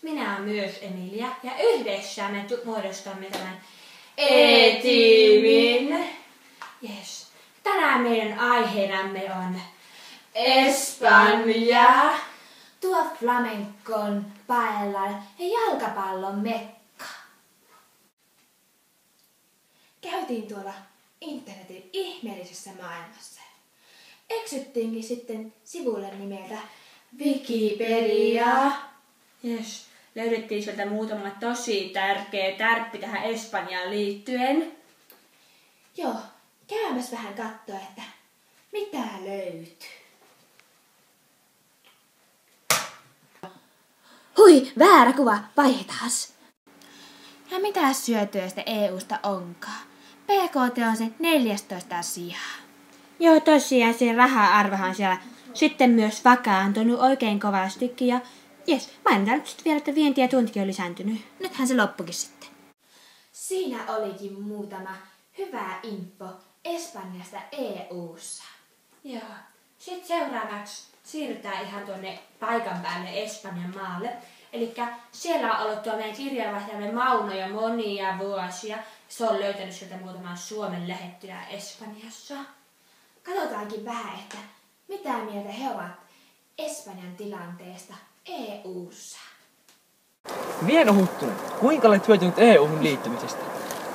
Minä olen myös Emilia ja yhdessä me muodostamme tämän E-tiimin. Yes. Tänään meidän aiheenamme on Espanja. Tuo flamencon, paellan ja jalkapallon mekka. Käytiin tuolla internetin ihmeellisessä maailmassa. Eksyttiinkin sitten sivulle nimeltä Wikipedia. Yes. Löydettiin sieltä muutama tosi tärkeä tärppi tähän Espanjaan liittyen. Joo, käymäs vähän katsoa, että mitä löytyy. Hui, väärä kuva, vaihtaas. Ja mitä syötyä sitten EUsta onkaan? PKT on se 14 sijaa. Joo, tosiaan se raha-arvohan siellä sitten myös vakaantunut oikein kovastikin. Ja jes, mainitaan nyt vielä, että vienti ja tuontikin on lisääntynyt. Nythän se loppukin sitten. Siinä olikin muutama hyvä info Espanjasta EU:ssa. Joo. Sitten seuraavaksi siirrytään ihan tuonne paikan päälle Espanjan maalle. Elikkä siellä on ollut tuo meidän kirjeenvaihtajamme Mauno jo monia vuosia. Se on löytänyt sieltä muutaman Suomen lähettilään Espanjassa. Katsotaankin vähän, että mitä mieltä he ovat Espanjan tilanteesta EU:ssa. Vieno Huttunen, kuinka olet hyötynyt EU:hun liittymisestä?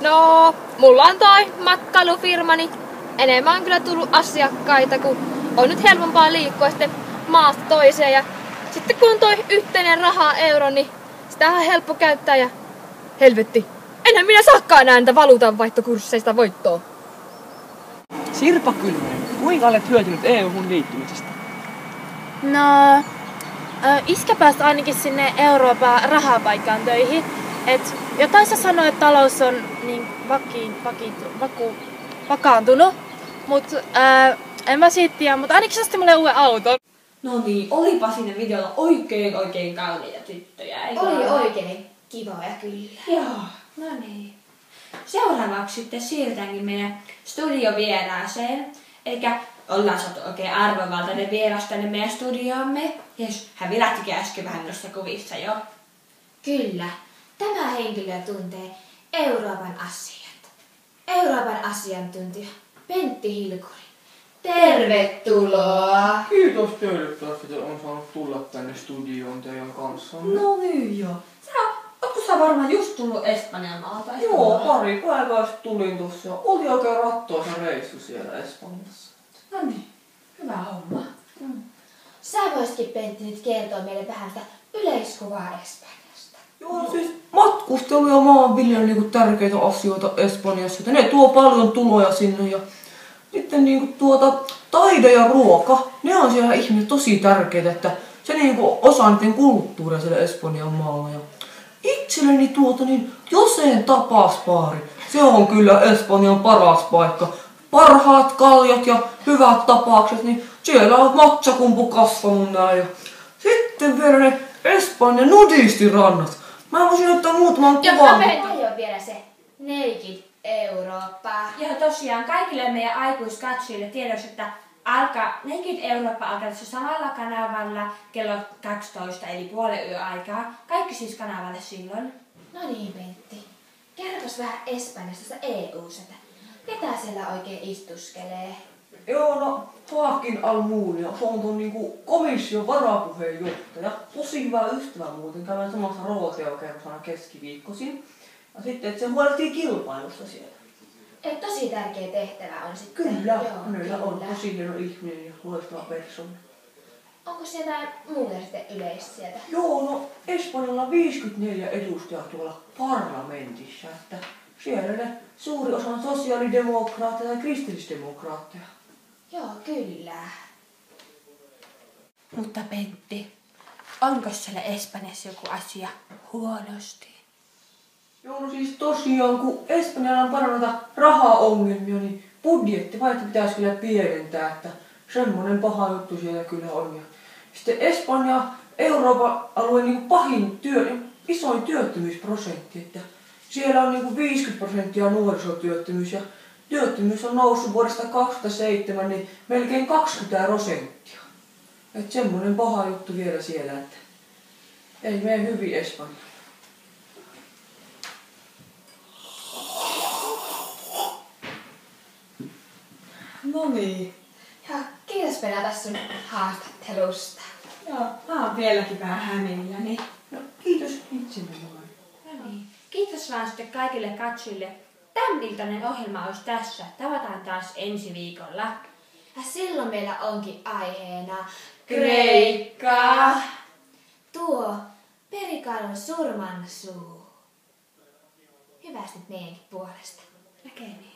No, mulla on toi matkailufirmani. Enemmän on kyllä tullut asiakkaita, kun on nyt helpompaa liikkua sitten maasta toiseen. Ja sitten kun on toi yhteinen raha euro, niin sitä on helppo käyttää ja helvetti. Enhän minä saakaan enää niitä valuutanvaihtokursseista voittoa. Sirpa Kylmänen, kuinka olet hyötynyt EU:hun liittymisestä? No, iskä pääsi ainakin sinne Euroopan rahapaikkaan töihin. Et jotain se sanoi, että talous on niin vakaantunut. Mut en mä siitä tiedä, mutta ainakin se osti mulle uuden auton. No niin, olipa siinä videolla oikein kauniita tyttöjä, eikö? Oli oikein kivoja kyllä. Joo, no niin. Seuraavaksi sitten siirrytäänkin meidän studiovieraaseen. Elikkä ollaan saatu oikein arvovaltainen vieras tänne meidän studioomme. Jes, hän virähtikin äsken vähän noissa kuvissa jo. Kyllä, tämä henkilö tuntee Euroopan asiat. Euroopan asiantuntija Pentti Hilkuri. Tervetuloa! Kiitos teille taas, että on saanut tulla tänne studioon teidän kanssa. No niin joo. Ootko sä varmaan just tullut Espanjan maalta? Joo, pari päivää sitten tulin tuossa. Oli oikein rattoisa reissu siellä Espanjassa. No niin, hyvä homma. Sä voisitkin Pentti nyt kertoa meille vähän sitä yleiskuvaa Espanjasta. Joo, siis matkustelu ja maanviljely niinku tärkeitä asioita Espanjassa. Että ne tuo paljon tuloja sinne ja sitten niinku taide ja ruoka, ne on siellä ihmisille tosi tärkeitä, että se niinku osaa niiden kulttuuria siellä Espanjan maalla. Ja itselleni Joseen tapasbaari, se on kyllä Espanjan paras paikka. Parhaat kaljat ja hyvät tapaukset, niin siellä on matsakumpu kasvanut näin. Ja sitten vielä ne Espanjan nudistirannat. Mä voisin ottaa muutaman kuvan. Meillä on vielä se Naked Eurooppa. Joo, tosiaan kaikille meidän aikuiskatsojille tiedossa, että Naked Eurooppa alkaa tässä samalla kanavalla kello 12 eli puolen yön aikaa. Kaikki siis kanavalle silloin. No niin, Pentti. Kerros vähän Espanjasta EU:sta. Ketä siellä oikein istuskelee? Joo, no Joaquin Almunia, se on tuon niinku komission varapuheenjohtaja. Tosi hyvä ystävä muuten, käydään samassa rooteokerrossa aina keskiviikkoisin. Ja sitten, että se huolehtii kilpailusta siellä. Et tosi tärkeä tehtävä on sitten. Kyllä, Joo, hänellä on kyllä. tosi hieno ihminen ja loistava persoona. Onko siellä muuta sitten yleistä sieltä? Joo, no Espanjalla on 54 edustajaa tuolla parlamentissa, että siellä ne suuri osa on sosiaalidemokraatteja ja kristillisdemokraatteja. Joo, kyllä. Mutta Pentti, onko siellä Espanjassa joku asia huonosti? Joo, no siis tosiaan, kun Espanjalla on paljon noita rahaongelmia, niin budjettivaihto pitäisi kyllä pienentää, että semmoinen paha juttu siellä kyllä on. Ja sitten Espanja, Euroopan alueen niin isoin työttömyysprosentti, että siellä on niin 50% nuorisotyöttömyys ja työttömyys on noussut vuodesta 2007 niin melkein 20%. Että semmoinen paha juttu vielä siellä, että Ei mene hyvin Espanja. No niin. Ja kiitos Pena tässä sun haastattelusta. Joo, mä oon vieläkin vähän hämilläni. No, kiitos itselleni vain. No niin. Kiitos vaan sitten kaikille katsojille. Tämän iltainen ohjelma olisi tässä. Tavataan taas ensi viikolla. Ja silloin meillä onkin aiheena Kreikka! Tuo Perikailun surmansuu. Hyvästi meidänkin puolesta. Näkemiin.